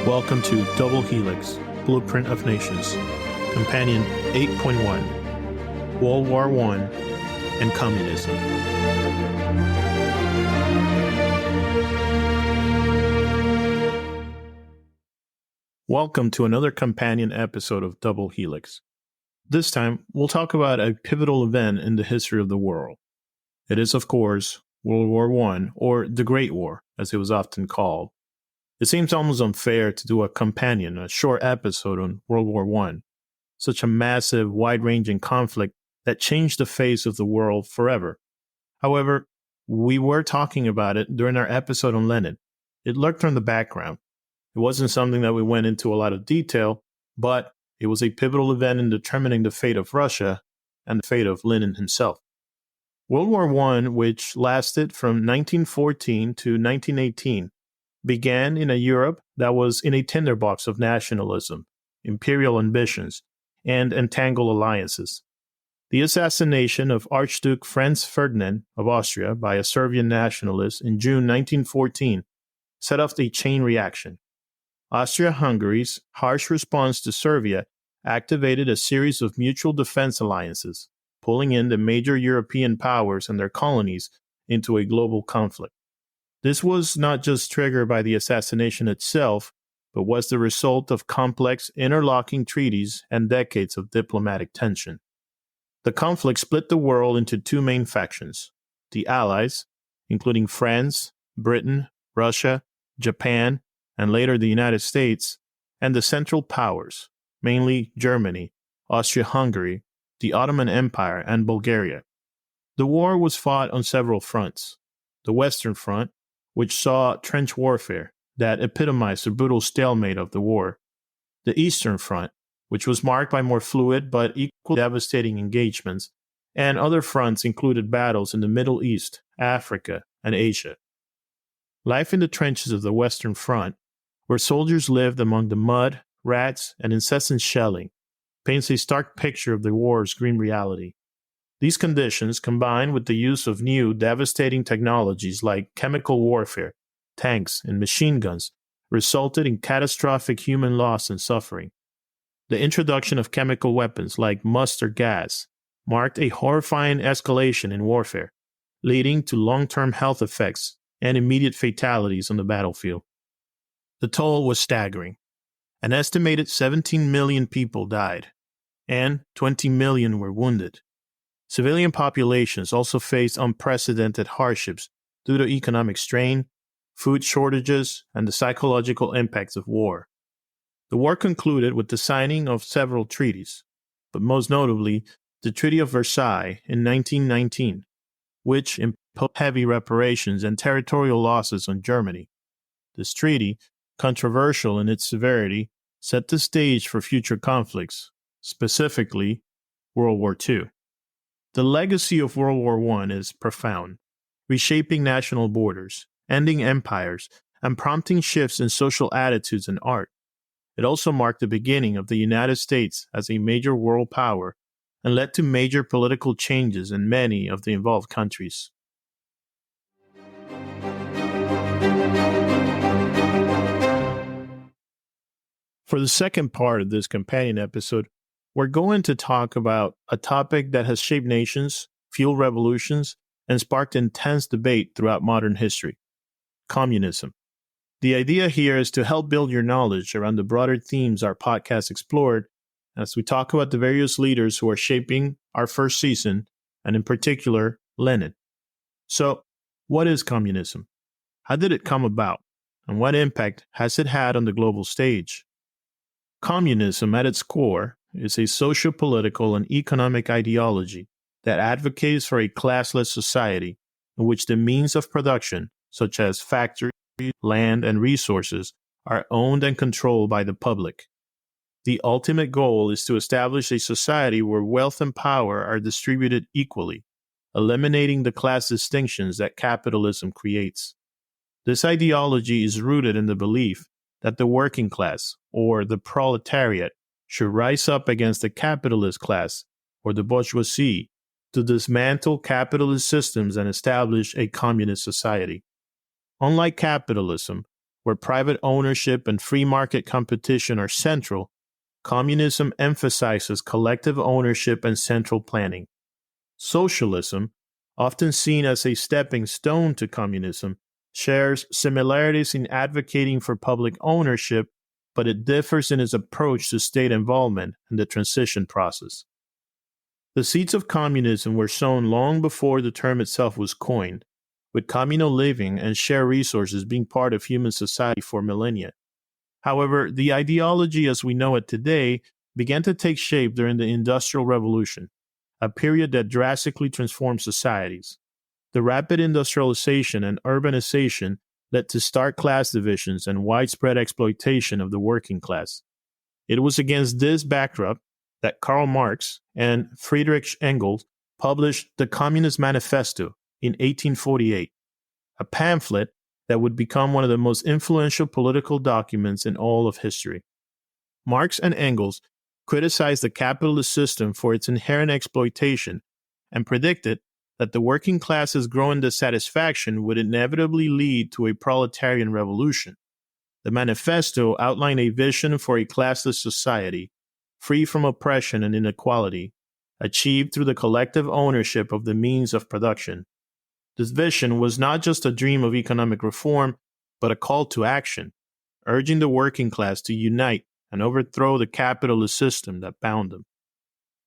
Welcome to Double Helix, Blueprint of Nations, Companion 8.1, World War I and Communism. Welcome to another companion episode of Double Helix. This time, we'll talk about a pivotal event in the history of the world. It is, of course, World War I, or the Great War, as it was often called. It seems almost unfair to do a short episode on World War I, such a massive, wide-ranging conflict that changed the face of the world forever. However, we were talking about it during our episode on Lenin. It lurked in the background. It wasn't something that we went into a lot of detail, but it was a pivotal event in determining the fate of Russia and the fate of Lenin himself. World War I, which lasted from 1914 to 1918, began in a Europe that was in a tinderbox of nationalism, imperial ambitions, and entangled alliances. The assassination of Archduke Franz Ferdinand of Austria by a Serbian nationalist in June 1914 set off a chain reaction. Austria-Hungary's harsh response to Serbia activated a series of mutual defense alliances, pulling in the major European powers and their colonies into a global conflict. This was not just triggered by the assassination itself, but was the result of complex interlocking treaties and decades of diplomatic tension. The conflict split the world into two main factions: the Allies, including France, Britain, Russia, Japan, and later the United States, and the Central Powers, mainly Germany, Austria-Hungary, the Ottoman Empire, and Bulgaria. The war was fought on several fronts. The Western Front, which saw trench warfare that epitomized the brutal stalemate of the war. The Eastern Front, which was marked by more fluid but equally devastating engagements, and other fronts included battles in the Middle East, Africa, and Asia. Life in the trenches of the Western Front, where soldiers lived among the mud, rats, and incessant shelling, paints a stark picture of the war's grim reality. These conditions, combined with the use of new, devastating technologies like chemical warfare, tanks, and machine guns, resulted in catastrophic human loss and suffering. The introduction of chemical weapons like mustard gas marked a horrifying escalation in warfare, leading to long-term health effects and immediate fatalities on the battlefield. The toll was staggering. An estimated 17 million people died, and 20 million were wounded. Civilian populations also faced unprecedented hardships due to economic strain, food shortages, and the psychological impacts of war. The war concluded with the signing of several treaties, but most notably the Treaty of Versailles in 1919, which imposed heavy reparations and territorial losses on Germany. This treaty, controversial in its severity, set the stage for future conflicts, specifically World War II. The legacy of World War I is profound, reshaping national borders, ending empires, and prompting shifts in social attitudes and art. It also marked the beginning of the United States as a major world power and led to major political changes in many of the involved countries. For the second part of this companion episode, we're going to talk about a topic that has shaped nations, fueled revolutions, and sparked intense debate throughout modern history: communism. The idea here is to help build your knowledge around the broader themes our podcast explored as we talk about the various leaders who are shaping our first season, and in particular, Lenin. So, what is communism? How did it come about? And what impact has it had on the global stage? Communism, at its core, is a socio-political and economic ideology that advocates for a classless society in which the means of production, such as factories, land, and resources, are owned and controlled by the public. The ultimate goal is to establish a society where wealth and power are distributed equally, eliminating the class distinctions that capitalism creates. This ideology is rooted in the belief that the working class, or the proletariat, should rise up against the capitalist class, or the bourgeoisie, to dismantle capitalist systems and establish a communist society. Unlike capitalism, where private ownership and free market competition are central, communism emphasizes collective ownership and central planning. Socialism, often seen as a stepping stone to communism, shares similarities in advocating for public ownership, but it differs in its approach to state involvement in the transition process. The seeds of communism were sown long before the term itself was coined, with communal living and shared resources being part of human society for millennia. However, the ideology as we know it today began to take shape during the Industrial Revolution, a period that drastically transformed societies. The rapid industrialization and urbanization led to stark class divisions and widespread exploitation of the working class. It was against this backdrop that Karl Marx and Friedrich Engels published the Communist Manifesto in 1848, a pamphlet that would become one of the most influential political documents in all of history. Marx and Engels criticized the capitalist system for its inherent exploitation and predicted that the working class's growing dissatisfaction would inevitably lead to a proletarian revolution. The manifesto outlined a vision for a classless society, free from oppression and inequality, achieved through the collective ownership of the means of production. This vision was not just a dream of economic reform, but a call to action, urging the working class to unite and overthrow the capitalist system that bound them.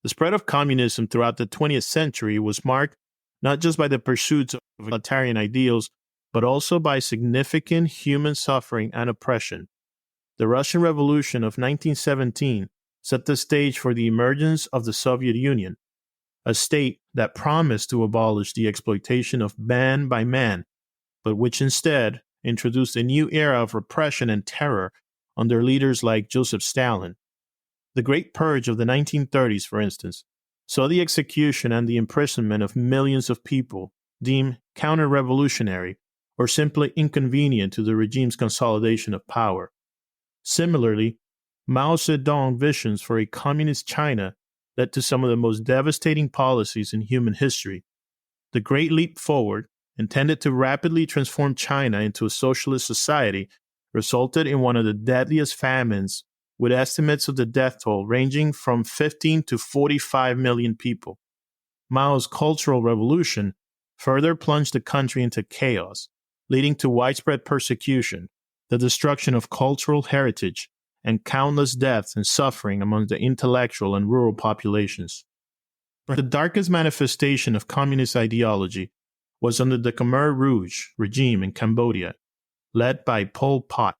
The spread of communism throughout the 20th century was marked not just by the pursuits of egalitarian ideals, but also by significant human suffering and oppression. The Russian Revolution of 1917 set the stage for the emergence of the Soviet Union, a state that promised to abolish the exploitation of man by man, but which instead introduced a new era of repression and terror under leaders like Joseph Stalin. The Great Purge of the 1930s, for instance, saw the execution and the imprisonment of millions of people deemed counter-revolutionary or simply inconvenient to the regime's consolidation of power. Similarly, Mao Zedong's visions for a communist China led to some of the most devastating policies in human history. The Great Leap Forward, intended to rapidly transform China into a socialist society, resulted in one of the deadliest famines, with estimates of the death toll ranging from 15 to 45 million people. Mao's Cultural Revolution further plunged the country into chaos, leading to widespread persecution, the destruction of cultural heritage, and countless deaths and suffering among the intellectual and rural populations. The darkest manifestation of communist ideology was under the Khmer Rouge regime in Cambodia, led by Pol Pot.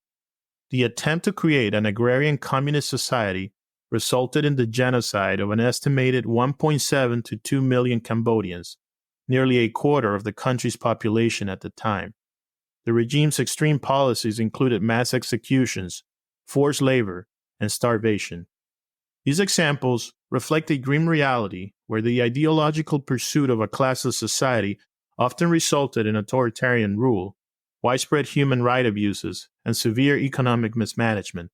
The attempt to create an agrarian communist society resulted in the genocide of an estimated 1.7 to 2 million Cambodians, nearly a quarter of the country's population at the time. The regime's extreme policies included mass executions, forced labor, and starvation. These examples reflect a grim reality where the ideological pursuit of a classless society often resulted in authoritarian rule, widespread human rights abuses, and severe economic mismanagement.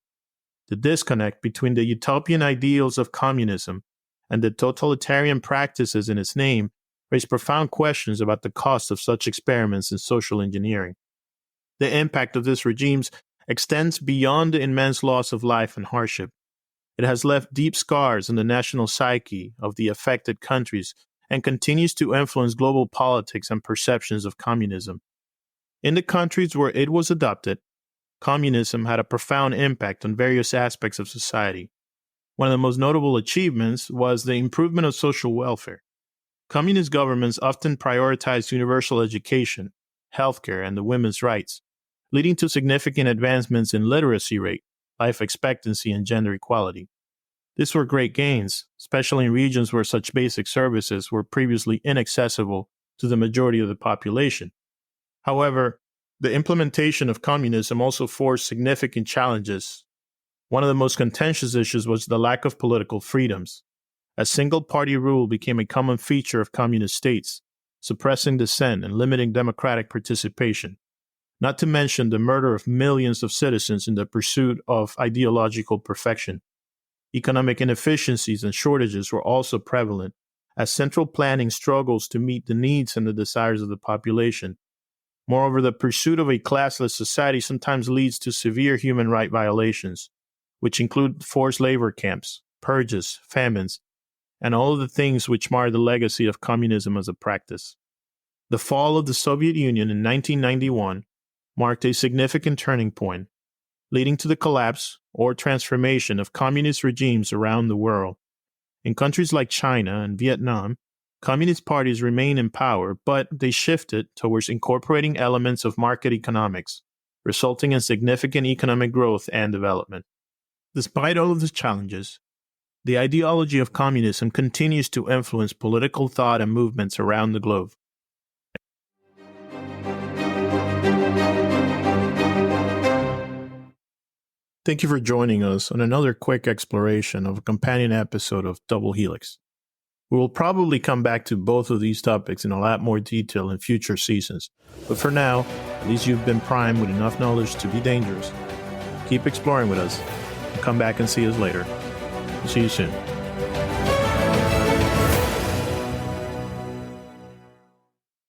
The disconnect between the utopian ideals of communism and the totalitarian practices in its name raised profound questions about the cost of such experiments in social engineering. The impact of these regimes extends beyond the immense loss of life and hardship. It has left deep scars in the national psyche of the affected countries and continues to influence global politics and perceptions of communism. In the countries where it was adopted, communism had a profound impact on various aspects of society. One of the most notable achievements was the improvement of social welfare. Communist governments often prioritized universal education, healthcare, and the women's rights, leading to significant advancements in literacy rate, life expectancy, and gender equality. These were great gains, especially in regions where such basic services were previously inaccessible to the majority of the population. However, the implementation of communism also forced significant challenges. One of the most contentious issues was the lack of political freedoms. A single-party rule became a common feature of communist states, suppressing dissent and limiting democratic participation, not to mention the murder of millions of citizens in the pursuit of ideological perfection. Economic inefficiencies and shortages were also prevalent, as central planning struggles to meet the needs and the desires of the population. Moreover, the pursuit of a classless society sometimes leads to severe human rights violations, which include forced labor camps, purges, famines, and all of the things which mar the legacy of communism as a practice. The fall of the Soviet Union in 1991 marked a significant turning point, leading to the collapse or transformation of communist regimes around the world. In countries like China and Vietnam, communist parties remain in power, but they shifted towards incorporating elements of market economics, resulting in significant economic growth and development. Despite all of the challenges, the ideology of communism continues to influence political thought and movements around the globe. Thank you for joining us on another quick exploration of a companion episode of Double Helix. We will probably come back to both of these topics in a lot more detail in future seasons, but for now, at least you've been primed with enough knowledge to be dangerous. Keep exploring with us, and come back and see us later. See you soon.